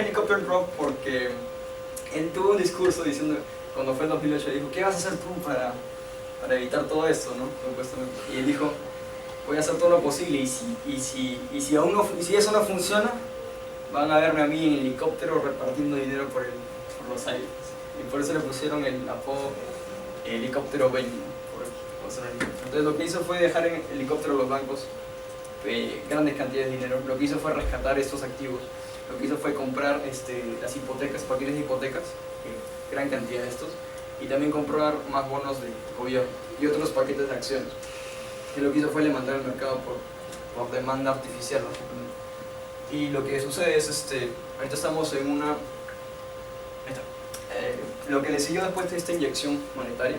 helicopter drop porque él tuvo un discurso diciendo, cuando fue en 2008, dijo, ¿qué vas a hacer tú para evitar todo esto, ¿no? Supuestamente. Y él dijo, voy a hacer todo lo posible, y si eso no funciona, van a verme a mí en helicóptero repartiendo dinero por los aires. Y por eso le pusieron el apodo helicóptero Benny, ¿no? Entonces lo que hizo fue dejar en helicóptero los bancos grandes cantidades de dinero. Lo que hizo fue rescatar estos activos. Lo que hizo fue comprar las hipotecas, paquetes de hipotecas, gran cantidad de estos, y también comprar más bonos de gobierno y otros paquetes de acciones. Y lo que hizo fue levantar el mercado por demanda artificial, básicamente. Y lo que sucede es, ahorita estamos en una... lo que le siguió después de esta inyección monetaria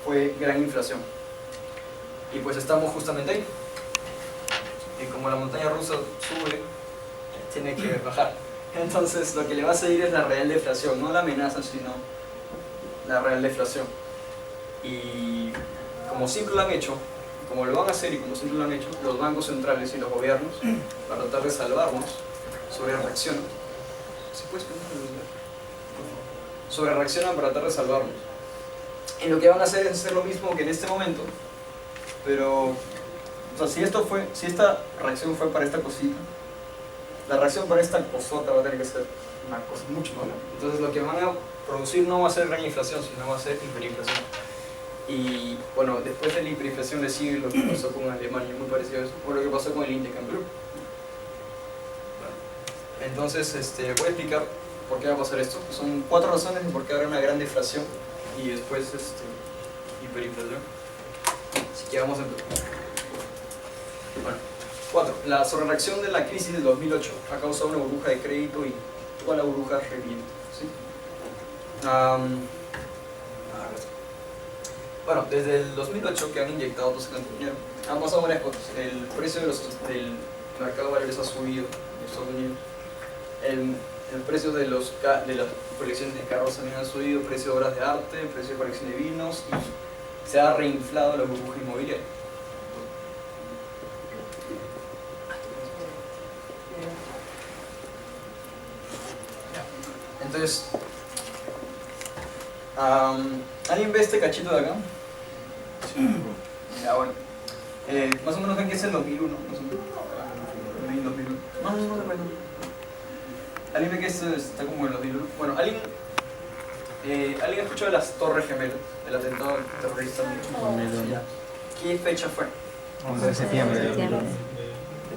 fue gran inflación. Y pues estamos justamente ahí. Y como la montaña rusa sube, tiene que bajar. Entonces lo que le va a seguir es la real deflación, no la amenaza, sino la real deflación. Y como siempre lo han hecho, como lo van a hacer y como siempre lo han hecho, los bancos centrales y los gobiernos, para tratar de salvarnos, sobrereaccionan. ¿Sí puedes poner el celular? Sobrereaccionan para tratar de salvarnos. Y lo que van a hacer es hacer lo mismo que en este momento, pero o sea, si esta reacción fue para esta cosita, la reacción para esta cosota va a tener que ser una cosa mucho más grande. Entonces lo que van a producir no va a ser gran inflación, sino va a ser hiperinflación. Y bueno, después de la hiperinflación le sigue lo que pasó con Alemania, muy parecido a eso, o lo que pasó con el Index en Perú. Entonces voy a explicar por qué va a pasar esto. Son 4 razones de por qué habrá una gran deflación y después hiperinflación. Así que vamos a empezar. Bueno, 4. La sobrereacción de la crisis del 2008 ha causado una burbuja de crédito y toda la burbuja revienta, ¿sí? Bueno, desde el 2008 que han inyectado todo ese dinero, han pasado varias cosas. El precio del mercado de valores ha subido en Estados Unidos. El precio de las colecciones de carros también ha subido, el precio de obras de arte, el precio de colección de vinos, y se ha reinflado la burbuja inmobiliaria. Entonces, ¿alguien ve este cachito de acá? Sí. Ya, bueno. Más o menos ven que es el 2001. Más o menos. 2001. No. ¿Alguien ve que esto está como en el 2001? Bueno, ¿alguien ha escuchado de las Torres Gemelas? Del atentado terrorista. ¿Qué fecha fue? 11 de septiembre de 2001.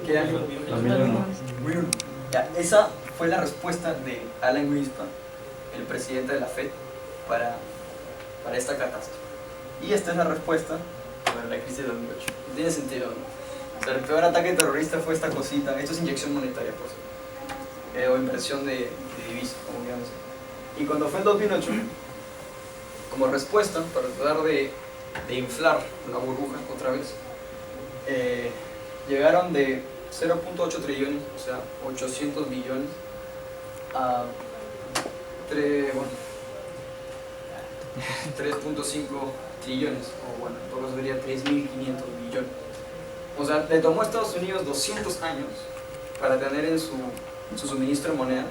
¿Qué año? 2001. Ya, esa fue la respuesta de Alan Greenspan, el presidente de la Fed, para esta catástrofe. Y esta es la respuesta para la crisis de 2008. No tiene sentido, ¿no? O sea, el peor ataque terrorista fue esta cosita. Esto es inyección monetaria, por cierto, o inversión de divisas, como quieran decir. Y cuando fue en 2008, como respuesta para tratar de inflar la burbuja otra vez, llegaron de 0.8 trillones, o sea, 800 billones, a 3.5 trillones, o bueno, en todo caso sería 3.500 billones. O sea, le tomó a Estados Unidos 200 años para tener en su suministro de moneda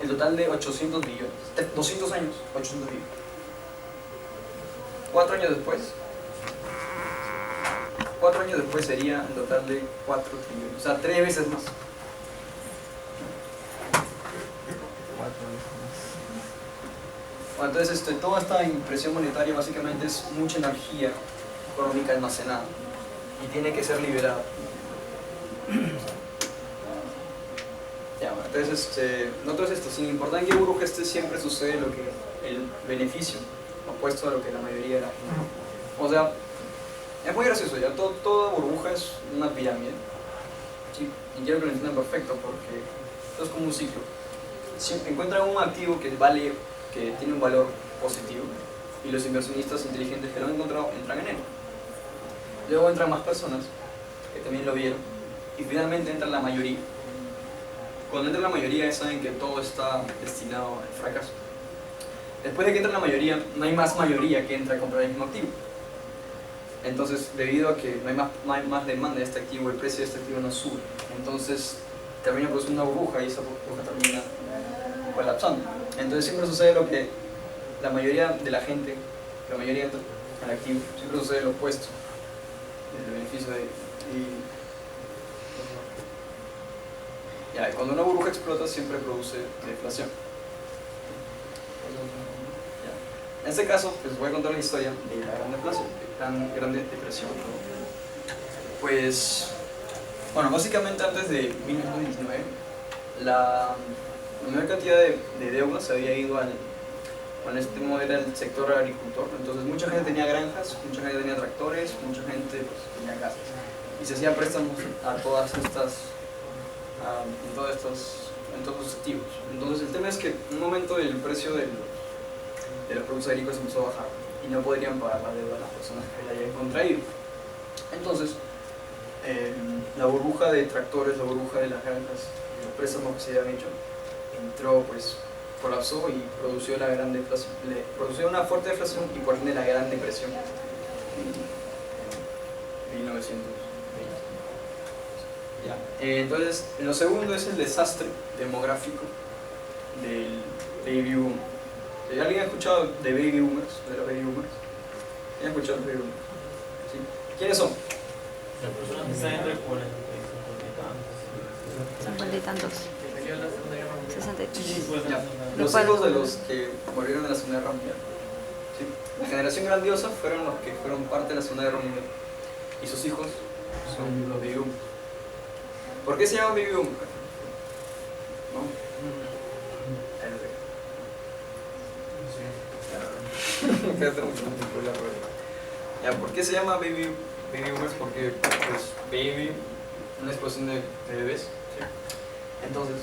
el total de 800 billones. 200 años, 800 billones. 4 años después sería el total de 4 trillones, o sea, 3 veces más. 4 veces más. Bueno, entonces toda esta impresión monetaria básicamente es mucha energía económica almacenada y tiene que ser liberada. Ya, bueno, entonces nosotros sin importar en qué burbuja siempre sucede lo que el beneficio opuesto a lo que la mayoría era. O sea, es muy gracioso, ya toda burbuja es una pirámide, ¿sí? Y quiero que lo entiendan perfecto porque esto es como un ciclo. Si encuentran un activo que tiene un valor positivo y los inversionistas inteligentes que lo han encontrado entran en él. Luego entran más personas que también lo vieron y finalmente entra la mayoría. Cuando entra la mayoría saben que todo está destinado al fracaso. Después de que entra la mayoría, no hay más mayoría que entra a comprar el mismo activo. Entonces, debido a que no hay más demanda de este activo, el precio de este activo no sube. Entonces, termina produciendo una burbuja y esa burbuja termina colapsando. Entonces siempre sucede lo que la mayoría de la gente, la mayoría entra al activo, siempre sucede lo opuesto del beneficio de... Ya, cuando una burbuja explota siempre produce deflación. Ya. En este caso, pues voy a contar la historia de la gran deflación, de gran depresión. Pues, bueno, básicamente antes de 1919, la mayor cantidad de deuda se había ido al, bueno, este modo era el sector agricultor, entonces mucha gente tenía granjas, mucha gente tenía tractores, mucha gente pues, tenía casas y se hacían préstamos a todas estas, en todos los activos. Entonces el tema es que en un momento el precio de los productos agrícolas empezó a bajar y no podrían pagar la deuda a las personas que la habían contraído. Entonces la burbuja de tractores, la burbuja de las granjas, los préstamos que se habían hecho, entró, pues colapsó y produjo la gran deflación, produjo una fuerte deflación y por ende la gran depresión en 1920. Ya. Entonces, lo segundo es el desastre demográfico del baby boom. ¿Alguien ha escuchado de baby boomers? ¿De los baby boomers? ¿Quién ha escuchado de baby boomers? ¿Sí? ¿Quiénes son? Las personas que están entre 40 y 50 y tantos. 50 y tantos. 63. Ya. Los hijos de los que murieron en la Segunda Guerra Mundial. ¿Sí? La generación grandiosa fueron los que fueron parte de la Segunda Guerra Mundial. Y sus hijos son los baby boomers. ¿Por qué se llama baby boom? ¿No? Ya, ¿por qué se llama baby boomers? Porque pues baby, una explosión de bebés. ¿Sí? Entonces,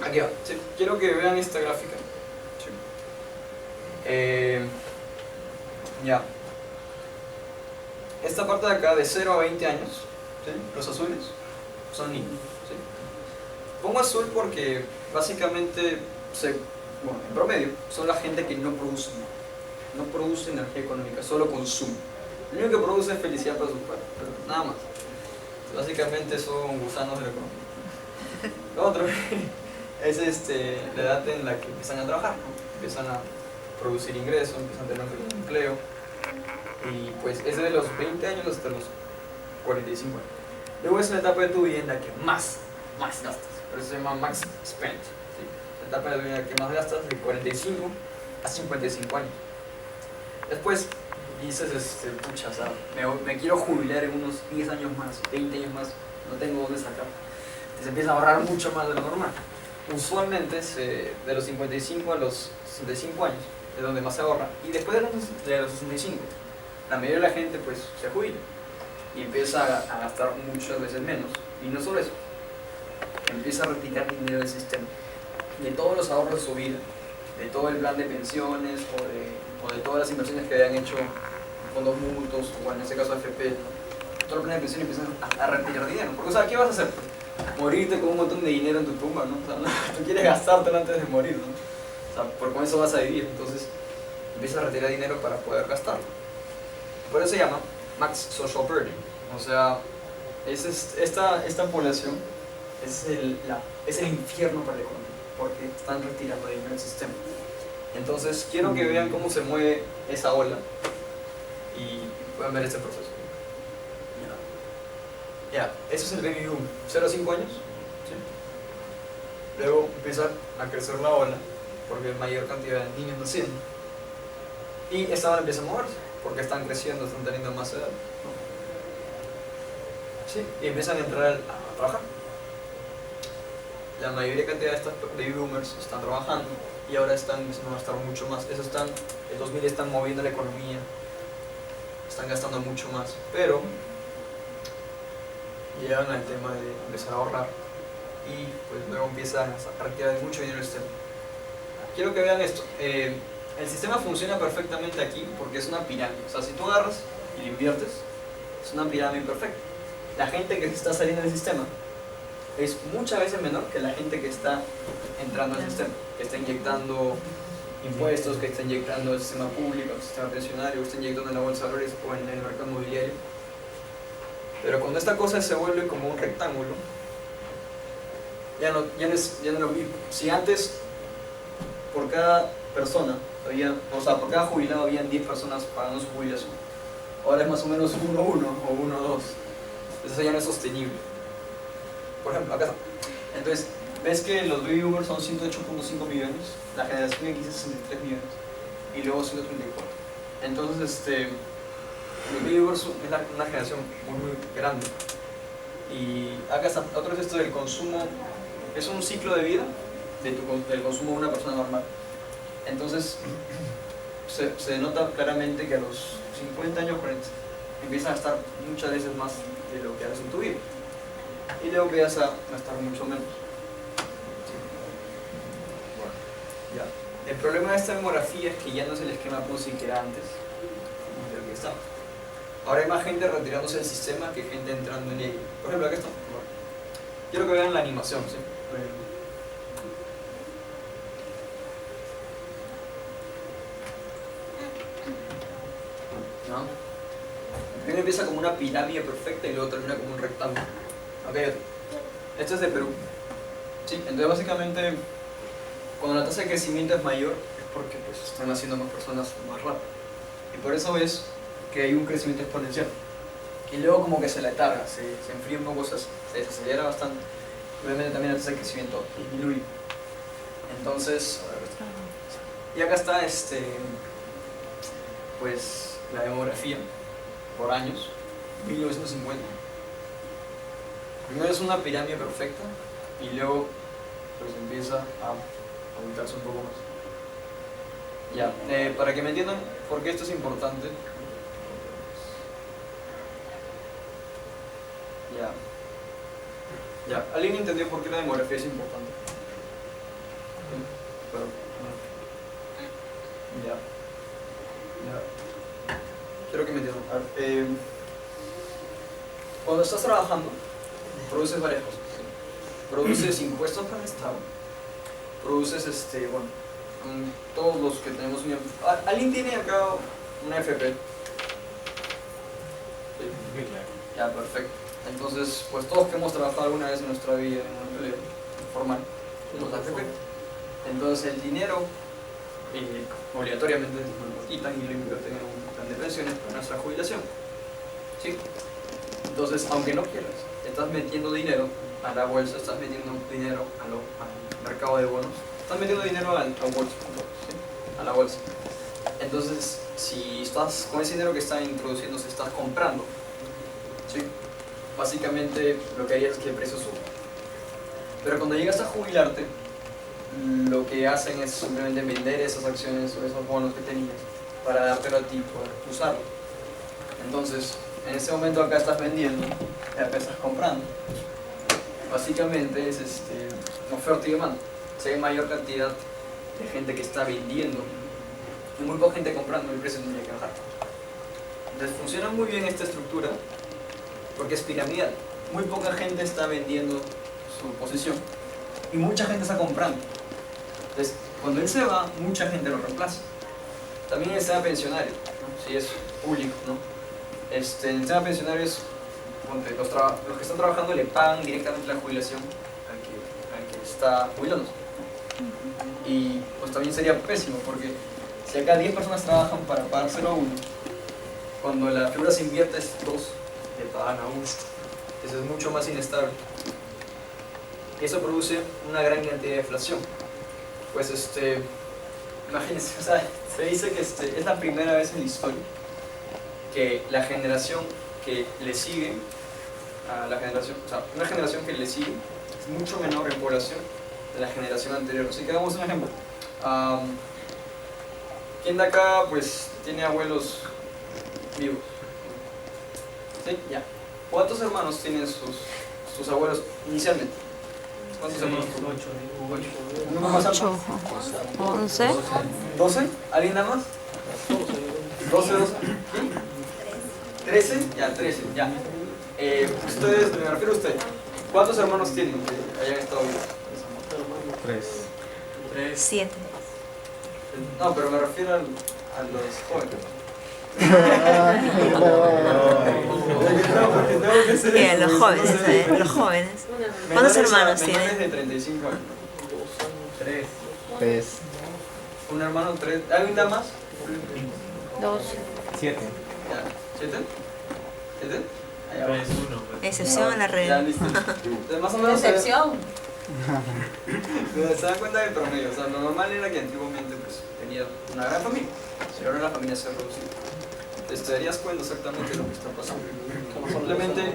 aquí va. ¿Sí? Quiero que vean esta gráfica. ¿Sí? Ya. Esta parte de acá de 0 a 20 años, ¿sí? Los azules son niños. ¿Sí? Pongo azul porque básicamente, bueno, en promedio, son la gente que no produce nada. No produce energía económica, solo consume. Lo único que produce es felicidad para sus padres, pero nada más. Básicamente son gusanos de la economía. Lo otro es la edad en la que empiezan a trabajar, ¿no? Empiezan a producir ingresos, empiezan a tener un empleo. Y pues es de los 20 años hasta los 45 años. Luego es la etapa de tu vida en la que más gastas, por eso se llama max spend. ¿Sí? La etapa de tu vida en la que más gastas de 45 a 55 años. Después dices, pucha, o sea, me quiero jubilar en unos 10 años más, 20 años más, no tengo dónde sacar. Entonces empieza a ahorrar mucho más de lo normal. Usualmente de los 55 a los 65 años es donde más se ahorra. Y después de los 65, la mayoría de la gente pues se jubila y empieza a gastar muchas veces menos. Y no solo eso, empieza a retirar dinero del sistema, de todos los ahorros de su vida, de todo el plan de pensiones o de todas las inversiones que habían hecho en fondos mutuos o en este caso AFP, ¿no? Todo el plan de pensiones empiezan a retirar dinero. Porque, o sea, ¿qué vas a hacer? Morirte con un montón de dinero en tu tumba, ¿no? O sea, tú quieres gastártelo antes de morir, ¿no? O sea, por con eso vas a vivir. Entonces, empiezas a retirar dinero para poder gastarlo. Por eso se llama Max Social Burden. O sea, esta población es el infierno para la economía, porque están retirando dinero del sistema. Entonces, quiero que vean cómo se mueve esa ola y puedan ver este proceso. Ya, eso es el baby boom, 0 a 5 años. ¿Sí? Luego empieza a crecer la ola, porque hay mayor cantidad de niños naciendo. Y esta ola empieza a moverse, porque están creciendo, están teniendo más edad, ¿no? Sí, y empiezan a entrar a trabajar. La mayoría cantidad de estos baby boomers están trabajando y ahora están empezando a gastar mucho más. El 2000 están moviendo la economía, están gastando mucho más, pero llegan al tema de empezar a ahorrar y pues luego empiezan a retirar mucho dinero del sistema. Quiero que vean esto. El sistema funciona perfectamente aquí porque es una pirámide. O sea, si tú agarras y lo inviertes, es una pirámide perfecta. La gente que está saliendo del sistema es muchas veces menor que la gente que está entrando al sistema, que está inyectando impuestos, que está inyectando el sistema público, el sistema pensionario, que está inyectando en la bolsa de valores o en el mercado inmobiliario. Pero cuando esta cosa se vuelve como un rectángulo, ya no es lo mismo. Si antes por cada persona, por cada jubilado habían 10 personas pagando su jubilación, ahora es más o menos 1-1 o 1-2. Eso ya no es sostenible. Por ejemplo, acá está. Entonces, ves que los baby boomers son 108.5 millones, la generación X es 63 millones y luego 134. Entonces, los baby boomers es una generación muy grande. Y acá está, otro es esto del consumo, es un ciclo de vida del consumo de una persona normal. Entonces, se nota claramente que a los 50 años 40 empiezas a gastar muchas veces más de lo que haces en tu vida. Y luego empiezas a gastar mucho menos. Bueno, ya. El problema de esta demografía es que ya no es el esquema Ponzi que era antes de lo que estaba. Ahora hay más gente retirándose del sistema que gente entrando en él. Por ejemplo, acá está. Bueno, quiero que vean la animación, ¿sí? ¿No? Primero empieza como una pirámide perfecta y luego termina como un rectángulo. Ok, esto es de Perú. Sí, entonces básicamente cuando la tasa de crecimiento es mayor es porque pues, están haciendo más personas más rápido. Y por eso ves que hay un crecimiento exponencial. Y luego como que se letarga, se enfría un poco, se desacelera bastante. Obviamente también la tasa de crecimiento disminuye. Entonces, y acá está pues la demografía por años, 1950. Primero es una pirámide perfecta y luego pues empieza a aumentarse un poco más. Ya, para que me entiendan por qué esto es importante. Ya, ¿alguien entendió por qué la demografía es importante? Pero, ya. Quiero que me entiendan. A ver, cuando estás trabajando, produces varias cosas. ¿Sí? Produces impuestos para el Estado. Produces, bueno, todos los que tenemos un... ¿Alguien tiene acá una FP? Sí. Ya, perfecto. Entonces, pues todos que hemos trabajado alguna vez en nuestra vida en un empleo formal, tenemos AFP. Entonces el dinero, obligatoriamente nos lo quitan y lo invierten en un plan de pensiones para nuestra jubilación. ¿Sí? Entonces, aunque no quieras, estás metiendo dinero a la bolsa, estás metiendo dinero al mercado de bonos, estás metiendo dinero al bolso, ¿sí? A la bolsa. Entonces, si estás con ese dinero que está introduciéndose, estás comprando, ¿sí? Básicamente lo que harías es que el precio suba. Pero cuando llegas a jubilarte, lo que hacen es simplemente vender esas acciones o esos bonos que tenías para dártelo a ti por usarlo. Entonces, en ese momento acá estás vendiendo y acá estás comprando. Básicamente es oferta y demanda. Si hay mayor cantidad de gente que está vendiendo y muy poca gente comprando, el precio tendría que bajar. Entonces funciona muy bien esta estructura porque es piramidal. Muy poca gente está vendiendo su posición y mucha gente está comprando. Entonces, cuando él se va, mucha gente lo reemplaza. También el sistema pensionario, ¿no? Si es público, ¿no? El sistema pensionario es, los que están trabajando le pagan directamente la jubilación al que está jubilándose. Y pues también sería pésimo porque si acá 10 personas trabajan para pagárselo a uno, cuando la figura se invierte es 2 le pagan a uno. Eso es mucho más inestable. Y eso produce una gran cantidad de deflación. Pues imagínense, o sea, se dice que es la primera vez en la historia que la generación que le sigue a la generación, o sea, una generación que le sigue es mucho menor en población de la generación anterior. Así que hagamos un ejemplo. ¿Quién de acá pues tiene abuelos vivos? ¿Sí? Ya. ¿Cuántos hermanos tienen sus abuelos inicialmente? ¿Cuántos hermanos? 8. ¿Uno más alto? 11. ¿12? ¿Alguien nada más? 12. 13. Ya, 13. Ya. Ustedes, me refiero a ustedes. ¿Cuántos hermanos tienen que hayan estado vivos? 3. 7. No, pero me refiero a los jóvenes. Bien, los jóvenes, los jóvenes. ¿Cuántos hermanos menores tienen? de 35 años. 3. 3, Un hermano, 3. ¿Alguien da más? 2. 7. Ya. ¿7? ¿7? Allá va. 3, 1. Excepción a la Ya, regla. listo. Entonces, más o menos Excepción. se dan cuenta del promedio. O sea, lo normal era que antiguamente pues, tenía una gran familia. Pero ahora la familia se ha reducido. Entonces te darías cuenta exactamente de lo que está pasando. Simplemente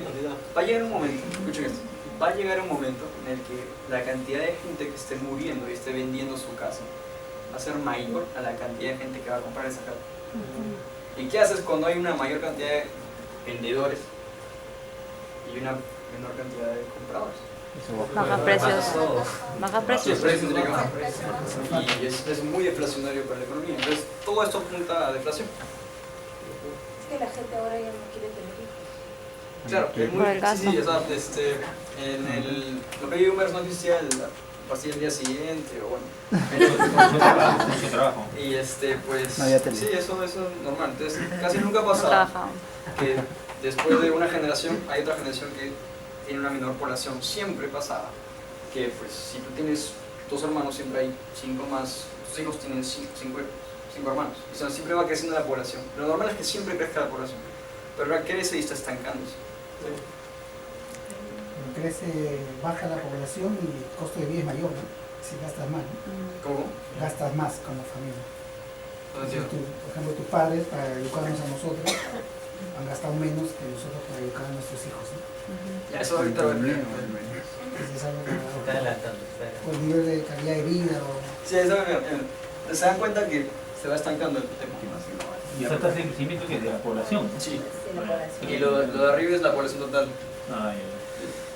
va a llegar un momento, escuchen esto, va a llegar un momento en el que la cantidad de gente que esté muriendo y esté vendiendo su casa va a ser mayor a la cantidad de gente que va a comprar esa casa. ¿Y qué haces cuando hay una mayor cantidad de vendedores y una menor cantidad de compradores? Baja precios. Baja Sí, precios. el precio tiene que bajar. Y es muy deflacionario para la economía. Entonces todo esto apunta a deflación. Es que la gente ahora ya no quiere tener hijos. Claro, es muy Por el gasto. sí, o sea, en el los baby boomers no existía el partir el día siguiente o bueno. Mucho trabajo. Y pues No había tele. sí, eso es normal. Entonces, casi nunca No pasa trabajaban. que después de una generación hay otra generación que tiene una menor población. Siempre pasaba que pues si tú tienes 2 hermanos, siempre hay 5 más, tus hijos tienen 5 hermanos. O sea, siempre va creciendo la población. Lo normal es que siempre crezca la población. Pero ahora crece y está estancándose. Crece, baja la población y el costo de vida es mayor, ¿no? Si gastas más, ¿no? ¿Cómo? Gastas más como familia. No Entonces, entiendo. por ejemplo, tus padres para educarnos a nosotros han gastado menos que nosotros para educar a nuestros hijos, ¿no? Ya, eso ahorita lo veré. Entonces es algo que Está adelantando. por el nivel de calidad de vida o Sí, eso se dan cuenta que se va estancando el tema. Y eso está en crecimiento que de la población. Sí. Sí, la población. Y lo de arriba es la población total. Ah, ya.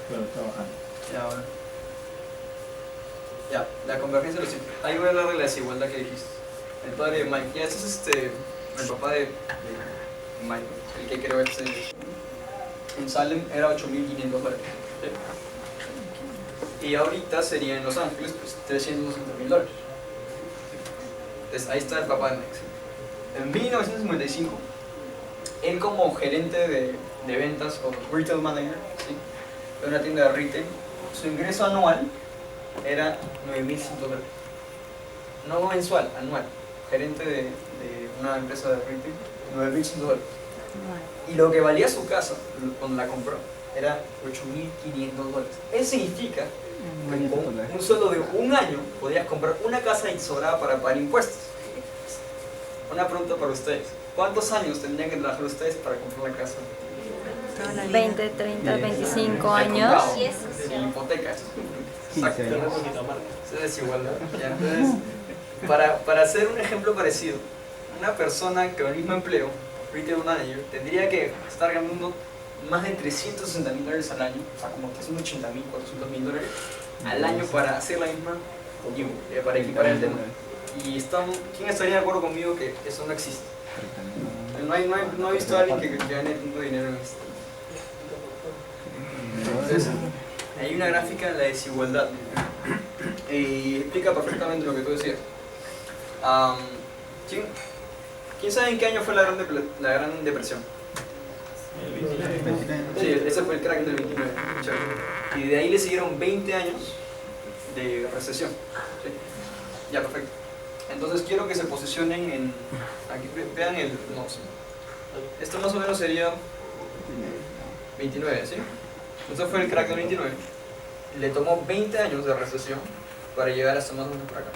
Pero está bajando. Ya, bueno. Ya, la convergencia de los ciclos. Ahí voy a hablar de la desigualdad que dijiste. El padre de Mike. Ya, este es el papá de Mike, el que creó en Salem era $8.500. ¿Sí? Y ahorita sería en Los Ángeles, pues $360.000. Entonces ahí está el papá de Mike. ¿Sí? En 1955, él como gerente de ventas o retail manager, ¿sí?, de una tienda de retail, su ingreso anual era $9.100. No mensual, anual. Gerente de una empresa de retail, $9.100. Y lo que valía su casa cuando la compró era $8.500. Eso significa que con un sueldo de un año podías comprar una casa y sobraba para pagar impuestos. Una pregunta para ustedes. ¿Cuántos años tendrían que trabajar ustedes para comprar la casa? 20, 30, 25 años. Sin hipotecas. 15 años. Esa es desigualdad. ¿Ya? Entonces, para hacer un ejemplo parecido, una persona con el mismo empleo, retail manager, tendría que estar ganando más de $360.000 al año, o sea, como $380.000, $400.000 al año para hacer la misma, para equipar el tema. Y ¿quién estaría de acuerdo conmigo que eso no existe? No he visto a alguien que gane tanto dinero en esto. Entonces, hay una gráfica de la desigualdad y explica perfectamente lo que tú decías. ¿Quién sabe en qué año fue la Gran Depresión? Sí, ese fue el crack del 29. Y de ahí le siguieron 20 años de recesión. ¿Sí? Ya, perfecto. Entonces quiero que se posicionen en... Aquí, vean el... No, sí. Esto más o menos sería 29, ¿sí? Entonces fue el crack del 29. Le tomó 20 años de recesión para llegar hasta más o menos por acá.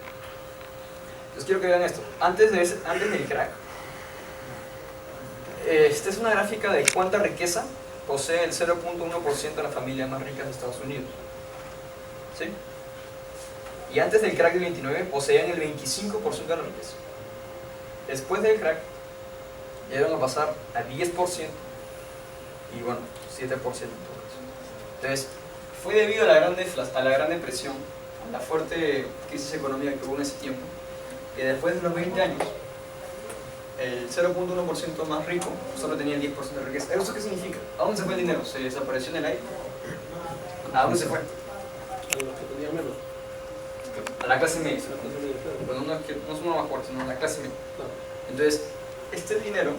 Entonces quiero que vean esto. Antes del crack, esta es una gráfica de cuánta riqueza posee el 0.1% de las familias más ricas de Estados Unidos. ¿Sí? Y antes del crack del 29 poseían el 25% de la riqueza. Después del crack, llegaron a pasar a 10% y bueno, 7% en todo caso. Entonces, fue debido a la gran depresión, a la fuerte crisis económica que hubo en ese tiempo, que después de los 20 años, el 0.1% más rico solo tenía el 10% de riqueza. ¿Eso qué significa? ¿A dónde se fue el dinero? ¿Se desapareció en el aire? ¿A dónde se fue? A la clase media. Bueno, no es uno más fuerte, sino a la clase media. Entonces, este dinero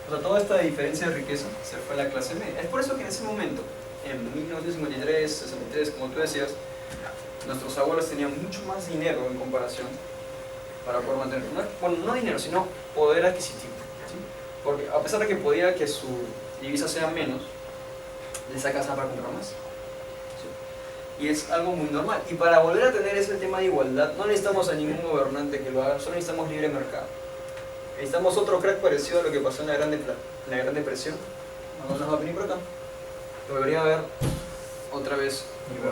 O sea, toda esta diferencia de riqueza se fue a la clase media. Es por eso que en ese momento, en 1953, 63, como tú decías, nuestros abuelos tenían mucho más dinero en comparación para poder mantener, bueno, no dinero, sino poder adquisitivo, ¿sí? Porque a pesar de que podía que su divisa sea menos, les alcanzaba para comprar más, ¿sí? Y es algo muy normal. Y para volver a tener ese tema de igualdad, no necesitamos a ningún gobernante que lo haga, solo necesitamos libre mercado. Necesitamos otro crack parecido a lo que pasó en la Gran Depresión. No nos va a venir por acá. Debería haber otra vez.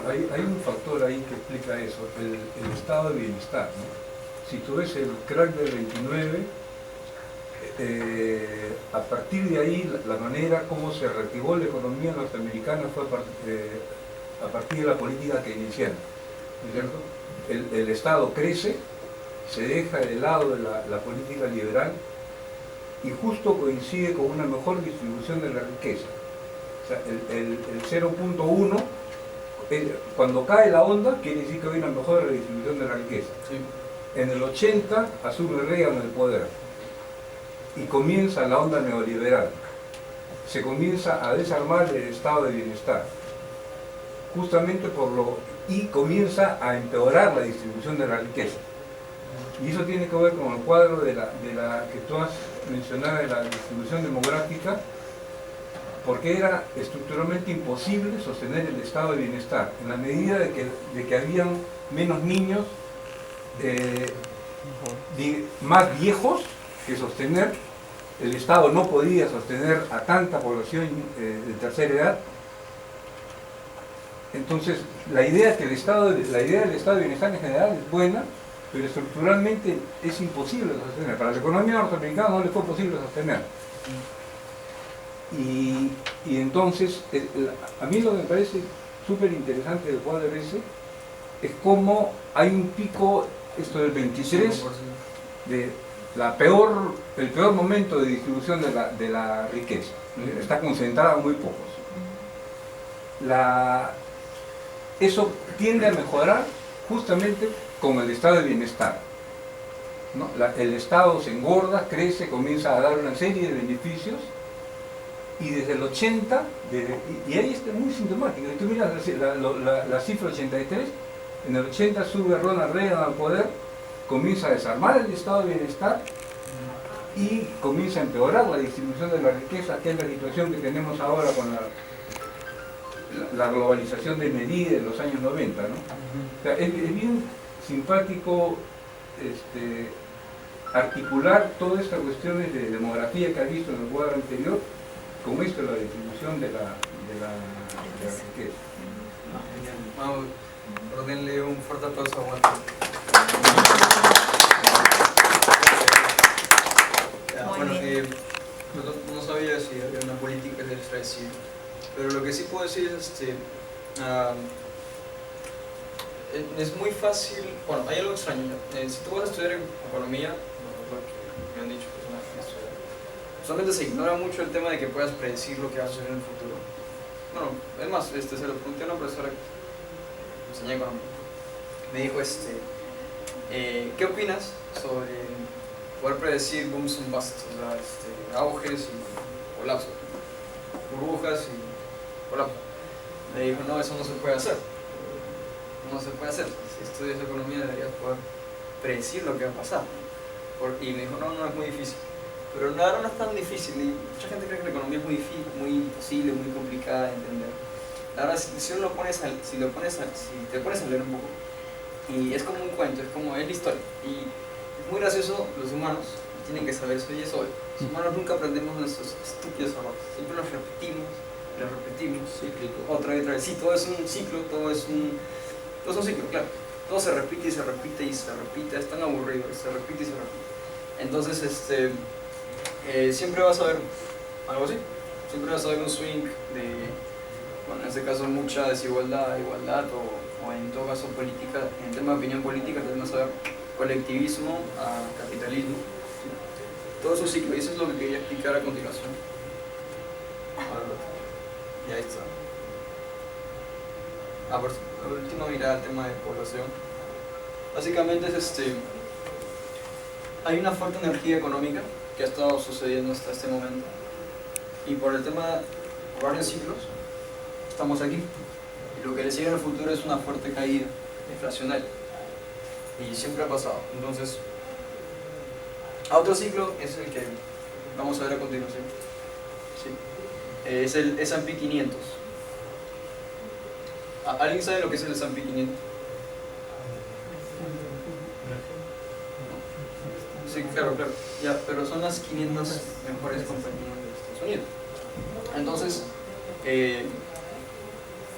Hay un factor ahí que explica eso, el estado de bienestar, ¿no? Si tú ves el crack del 29, a partir de ahí la manera como se reactivó la economía norteamericana fue a partir de la política keynesiana, ¿no es cierto? El Estado crece, se deja de lado de la política liberal y justo coincide con una mejor distribución de la riqueza. O sea, el 0.1, cuando cae la onda, quiere decir que hay una mejor redistribución de la riqueza. Sí. En el 80 asume Reagan el poder y comienza la onda neoliberal. Se comienza a desarmar el estado de bienestar, justamente y comienza a empeorar la distribución de la riqueza. Y eso tiene que ver con el cuadro de la que tú has mencionado, de la distribución demográfica, porque era estructuralmente imposible sostener el estado de bienestar, en la medida de que habían menos niños, más viejos que sostener. El Estado no podía sostener a tanta población de tercera edad. Entonces, la idea del estado de bienestar en general es buena, pero estructuralmente es imposible de sostener. Para la economía norteamericana no le fue posible sostener. Y entonces, a mí lo que me parece súper interesante del cuadro ese es cómo hay un pico, esto del 23, de el peor momento de distribución de la riqueza. Está concentrada en muy pocos. Eso tiende a mejorar justamente con el estado de bienestar, ¿no? El Estado se engorda, crece, comienza a dar una serie de beneficios, y desde el 80, y ahí está muy sintomático. Si tú miras la cifra 83, en el 80 sube Ronald Reagan al poder, comienza a desarmar el estado de bienestar y comienza a empeorar la distribución de la riqueza, que es la situación que tenemos ahora con la globalización de medida de los años 90, ¿no? O sea, es bien simpático articular todas estas cuestiones de demografía que has visto en el cuadro anterior con esto de la distribución de la riqueza. Vamos, ordenle un fuerte aplauso a Walter. Bueno, no sabía si había una política de extracción, pero lo que sí puedo decir es es muy fácil. Bueno, hay algo extraño. Si tú vas a estudiar economía, lo que me han dicho personas que estudian, solamente se ignora mucho el tema de que puedas predecir lo que va a suceder en el futuro. Bueno, es más, se lo pregunté a una profesora que me enseña economía. Me dijo, ¿qué opinas sobre poder predecir booms and busts? O sea, auges y colapsos, burbujas y colapsos. Me dijo, no, eso no se puede hacer. No se puede hacer. Si estudias economía deberías poder predecir lo que va a pasar. Y me dijo, no, es muy difícil. Pero nada, no es tan difícil. Y mucha gente cree que la economía es muy difícil, muy imposible, muy complicada de entender. Ahora, si te pones a leer un poco, y es como un cuento, es la historia. Y es muy gracioso, los humanos tienen que saber eso y es obvio. Los humanos nunca aprendemos nuestros estúpidos errores. Siempre los repetimos. Cíclico. Otra y otra vez. Sí, todo es un ciclo, todo es un ciclo, claro. Todo se repite y se repite y se repite, es tan aburrido, se repite y se repite. Entonces, siempre vas a ver algo así. Siempre vas a ver un swing de, bueno, en este caso mucha desigualdad, igualdad, o en todo caso política, en tema de opinión política, tenemos a ver colectivismo a capitalismo. ¿Sí? Todo es un ciclo, y eso es lo que quería explicar a continuación. Y ahí está. Por último, mirar el tema de población. Básicamente es hay una fuerte energía económica que ha estado sucediendo hasta este momento. Y por el tema, por varios ciclos, estamos aquí. Y lo que le sigue en el futuro es una fuerte caída inflacionaria. Y siempre ha pasado. Entonces, a otro ciclo es el que vamos a ver a continuación. Sí. Es el S&P 500. ¿Alguien sabe lo que es el S&P 500? Sí, claro. Ya, pero son las 500 mejores compañías de Estados Unidos. Entonces,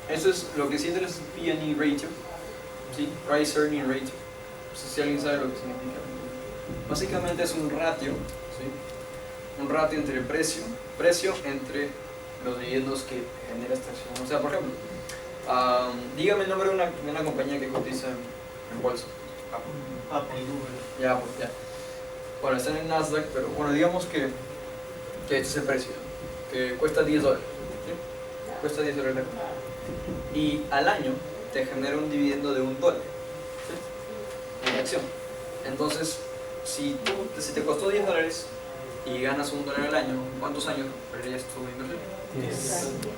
eso es lo que siente el P/E ratio, ¿sí? Price Earning Ratio. No sé si alguien sabe lo que significa. Básicamente es un ratio, ¿sí? Un ratio entre el precio entre los dividendos que genera esta acción. O sea, por ejemplo, dígame el nombre de una compañía que cotiza en bolsa. Apple, Google. Ya, pues ya. Bueno, están en Nasdaq, pero bueno, digamos que este es el precio, que cuesta $10. ¿Sí? Cuesta $10 la compañía. Y al año te genera un dividendo de $1, ¿sí? En acción. Entonces, si te costó $10 y ganas $1 al año, ¿cuántos años perderías tu inversión?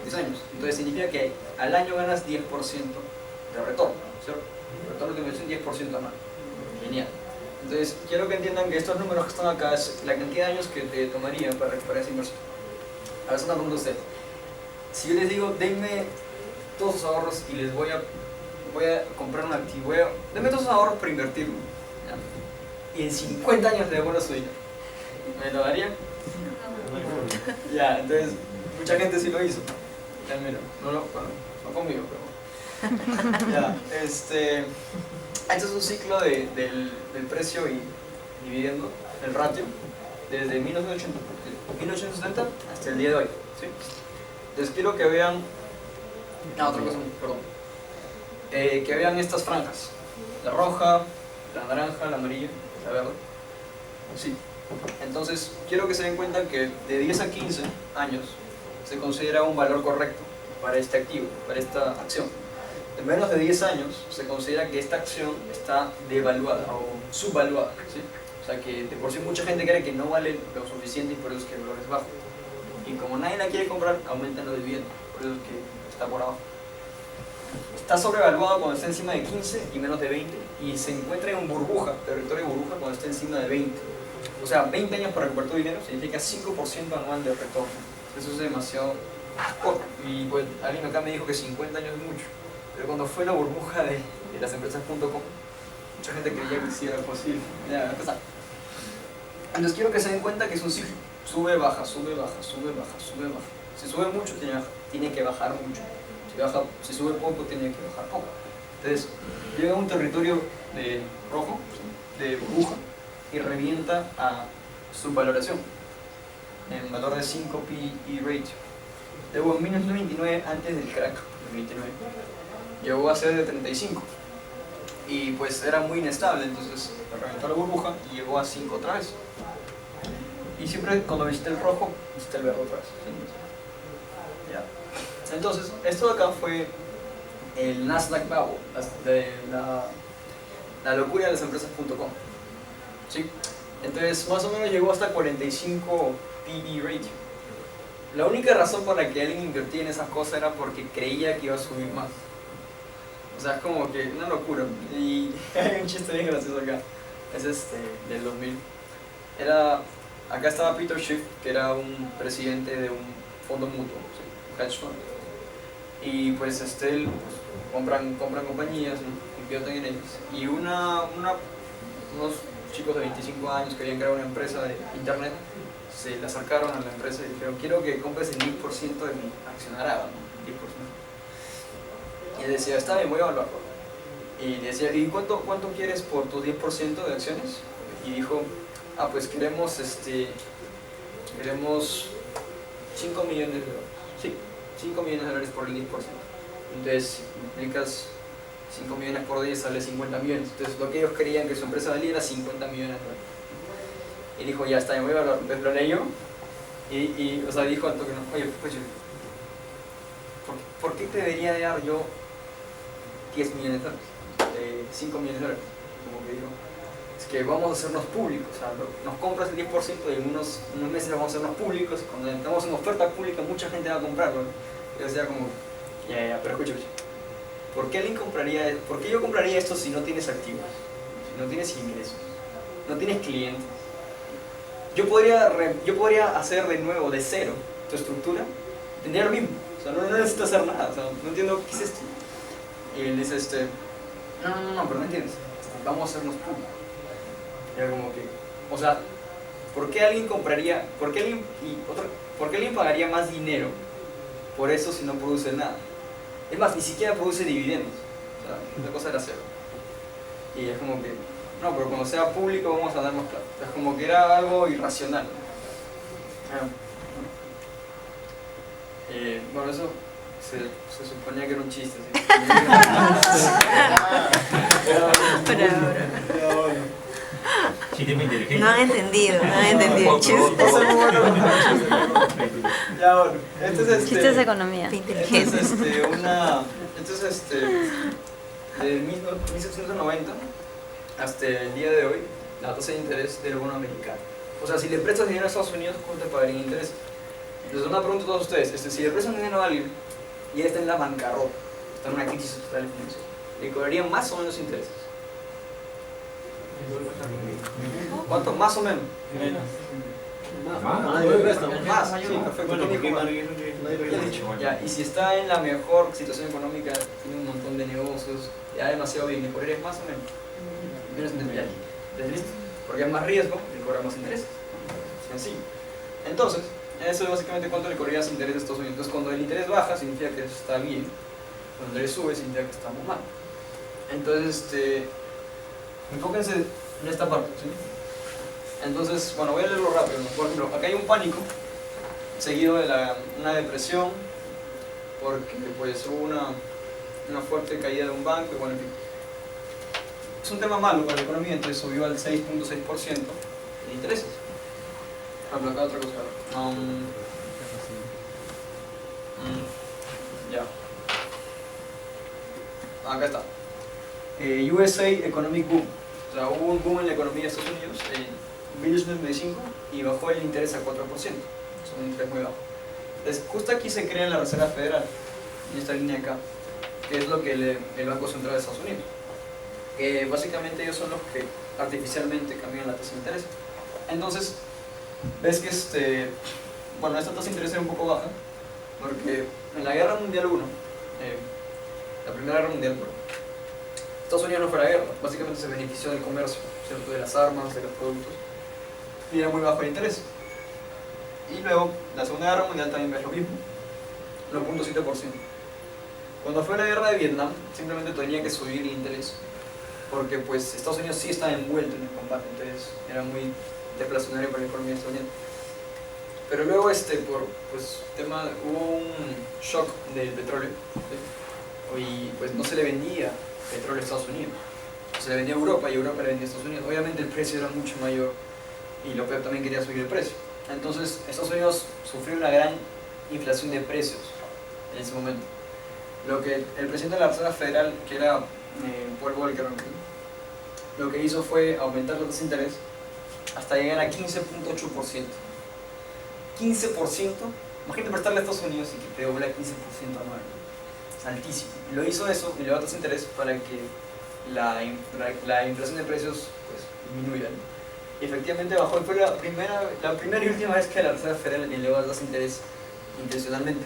10 años. Entonces significa que al año ganas 10% de retorno, ¿cierto? Retorno de inversión 10% anual. Genial. Entonces, quiero que entiendan que estos números que están acá es la cantidad de años que te tomaría para recuperar esa inversión. A ver, es una pregunta a ustedes. Si yo les digo, denme todos sus ahorros y les voy a comprar un activo, denme todos sus ahorros para invertirlo, ¿ya? Y en 50 años le devuelvo su dinero, ¿me lo darían? Ya, entonces, mucha gente sí lo hizo. Ya, mira, no conmigo, pero ya, este es un ciclo del precio y dividendo, el ratio, desde 1970 hasta el día de hoy, ¿sí? Entonces quiero que vean, otra cosa, perdón, que vean estas franjas, la roja, la naranja, la amarilla, la verde, sí. Entonces quiero que se den cuenta que de 10 a 15 años se considera un valor correcto para este activo, para esta acción. En menos de 10 años se considera que esta acción está devaluada o subvaluada, ¿sí? O sea que de por sí mucha gente cree que no vale lo suficiente y por eso es que el valor es bajo. Y como nadie la quiere comprar, aumentan los dividendos, por eso es que está por abajo. Está sobrevaluado cuando está encima de 15 y menos de 20, y se encuentra en burbuja, territorio de burbuja, cuando está encima de 20. O sea, 20 años para recuperar tu dinero significa 5% anual de retorno. Eso es demasiado poco. Y pues alguien acá me dijo que 50 años es mucho. Pero cuando fue la burbuja de las empresas.com, mucha gente creía que sí era posible. Ya, empezar. Entonces quiero que se den cuenta que es un ciclo. Sube, baja, sube, baja, sube, baja, sube, baja. Si sube mucho, tiene que bajar mucho. Si sube poco, tiene que bajar poco. Entonces, llega a un territorio de rojo, de burbuja, y revienta a su valoración en valor de 5 P/E ratio. Luego en 1929, antes del crack de 29, llegó a ser de 35 y pues era muy inestable, entonces reventó la burbuja y llegó a 5 otra vez. Y siempre cuando visité el rojo, visité el verde otra vez. ¿Sí? Ya. Entonces, esto de acá fue el Nasdaq Bubble, la locura de las empresas.com. ¿Sí? Entonces, más o menos llegó hasta 45 P/E ratio. La única razón por la que alguien invertía en esas cosas era porque creía que iba a subir más. O sea, es como que una locura. Y hay un chiste bien gracioso acá. Es del 2000. Acá estaba Peter Schiff, que era un presidente de un fondo mutuo, ¿sí? Un hedge fund. Y pues él compran compañías, ¿no? Invierten en ellas. Y unos chicos de 25 años que habían creado una empresa de internet se le acercaron a la empresa y dijeron: quiero que compres el 10% de mi accionariado, ¿no? 10%. Y él decía: está bien, voy a evaluarlo. Y decía: ¿y cuánto quieres por tu 10% de acciones? Y dijo: pues queremos 5 millones de dólares. Sí, 5 millones de dólares por el 10%. Entonces, si multiplicas 5 millones por 10, sale 50 millones. Entonces, lo que ellos creían que su empresa valía era 50 millones de dólares. Y dijo: ya está, me voy a evaluar. Entonces lo leyó y o sea, dijo al toque: no, oye, pues ¿por qué te debería dar yo 10 millones de dólares? 5 millones de dólares. Como que dijo: es que vamos a hacernos públicos, o sea, nos compras el 10% y en unos meses vamos a hacernos públicos, cuando entramos en oferta pública mucha gente va a comprarlo. Yo decía como, pero escucha, ¿por qué yo compraría esto si no tienes activos, si no tienes ingresos, no tienes clientes? Yo podría hacer de nuevo, de cero, tu estructura, tendría lo mismo, o sea, no necesito hacer nada, o sea, no entiendo qué es esto. Y él dice, no, pero no entiendes, vamos a hacernos públicos. Y era como que, o sea, ¿por qué alguien compraría, por qué alguien pagaría más dinero por eso si no produce nada? Es más, ni siquiera produce dividendos, o sea, la cosa era cero. Y es como que, no, pero cuando sea público vamos a dar más plata. Es como que era algo irracional. Bueno, eso se suponía que era un chiste, ¿sí? Chiste muy inteligente. No han entendido el chiste. Ya, bueno, Chistes de economía. Inteligente. Esto es de 1790 hasta el día de hoy, la tasa de interés del bono americano. O sea, si le prestas dinero a Estados Unidos, ¿cuánto te pagarían interés? Entonces, una pregunta a todos ustedes, si le prestan dinero a alguien y él está en la bancarrota, está en una crisis total financiera, ¿le cobrarían más o menos intereses? ¿Cuánto? ¿Más o menos? Más, sí, perfecto. Ya, y si está en la mejor situación económica, tiene un montón de negocios, ya demasiado bien, ¿le cobrarías más o menos? Menos interés. ¿Estás listo? Porque hay más riesgo, le cobran más intereses. Sencillo. Entonces, eso es básicamente cuánto le cobrarías interés a Estados Unidos. Entonces, cuando el interés baja, significa que está bien. Cuando el interés sube, significa que está muy mal. Entonces, enfóquense en esta parte, ¿sí? Entonces, bueno, voy a leerlo rápido, ¿no? Por ejemplo, acá hay un pánico seguido de una depresión porque pues hubo una fuerte caída de un banco y bueno, en fin. Es un tema malo para la economía, entonces subió al 6.6% de intereses. Por ejemplo, acá otra cosa. Ya. Acá está. USA Economic Boom. O sea, hubo un boom en la economía de Estados Unidos en 1895 y bajó el interés a 4%. Es un interés muy bajo. Entonces, justo aquí se crea la Reserva Federal, en esta línea acá, que es lo que el Banco Central de Estados Unidos. Que básicamente ellos son los que artificialmente cambian la tasa de interés. Entonces, ves que esta tasa de interés era un poco baja, porque en la Guerra Mundial I, la Primera Guerra Mundial, Estados Unidos no fue a la guerra, básicamente se benefició del comercio, ¿cierto? De las armas, de los productos, y era muy bajo el interés. Y luego, la Segunda Guerra Mundial también es lo mismo, 1.7%. Cuando fue la guerra de Vietnam, simplemente tenía que subir el interés, porque pues Estados Unidos sí estaba envuelto en el combate, entonces era muy deflacionario para la economía estadounidense. Pero luego hubo un shock del petróleo, ¿sí? Y pues no se le vendía petróleo a Estados Unidos, se le vendía a Europa y Europa le vendía a Estados Unidos. Obviamente el precio era mucho mayor y la OPEP también quería subir el precio. Entonces Estados Unidos sufrió una gran inflación de precios en ese momento. Lo que el presidente de la Reserva Federal, que era Paul Volcker, lo que hizo fue aumentar la tasa de interés hasta llegar a 15.8%. 15%, imagínate prestarle a Estados Unidos y que te dobla 15% anual. Es altísimo. Y lo hizo eso, y le dio tasa de interés para que la inflación de precios pues, disminuya. Y efectivamente bajó, y fue la primera y última vez que la Reserva Federal elevó la tasa de interés intencionalmente.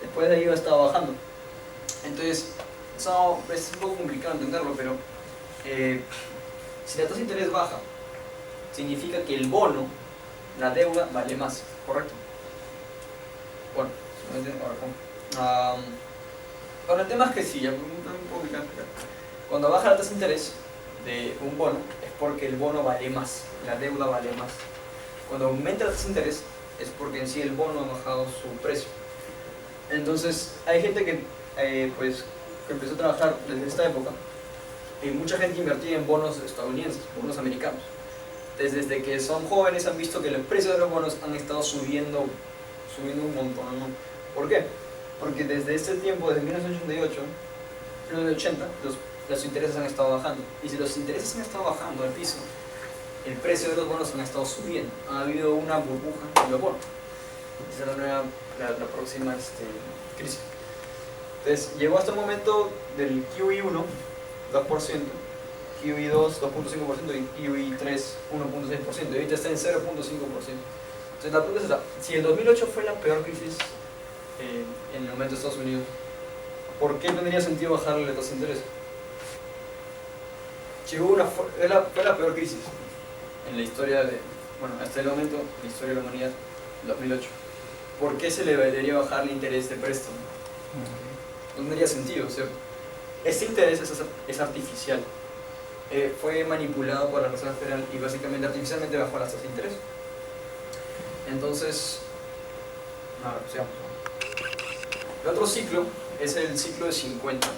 Después de ahí ha estado bajando. Entonces, eso es un poco complicado entenderlo, pero si la tasa de interés baja, significa que el bono, la deuda, vale más, ¿correcto? Bueno, ahora el tema es que sí, ya un poco complicado. Cuando baja la tasa de interés de un bono, es porque el bono vale más, la deuda vale más. Cuando aumenta la tasa de interés, es porque en sí el bono ha bajado su precio. Entonces, hay gente que empezó a trabajar desde esta época, y mucha gente invertía en bonos estadounidenses, bonos americanos. Desde que son jóvenes han visto que los precios de los bonos han estado subiendo un montón, ¿no? ¿Por qué? Porque desde ese tiempo, desde 1988, 1980, los intereses han estado bajando. Y si los intereses han estado bajando al piso, el precio de los bonos han estado subiendo. Ha habido una burbuja en los bonos. Esa es la próxima crisis. Entonces, llegó hasta el momento del QE1, 2%, QE2, 2.5% y QE3, 1.6%. Y ahorita está en 0.5%. Entonces, la pregunta es esta: si el 2008 fue la peor crisis en el momento de Estados Unidos, ¿por qué tendría sentido bajarle la tasa de interés? Fue la peor crisis en la historia hasta el momento, en la historia de la humanidad, 2008. ¿Por qué se le debería bajar el interés de préstamo? No tendría sentido. O sea, este interés es artificial. Fue manipulado por la Reserva Federal y básicamente artificialmente bajó las tasas de interés. Entonces, a ver, sigamos. El otro ciclo es el ciclo de 50.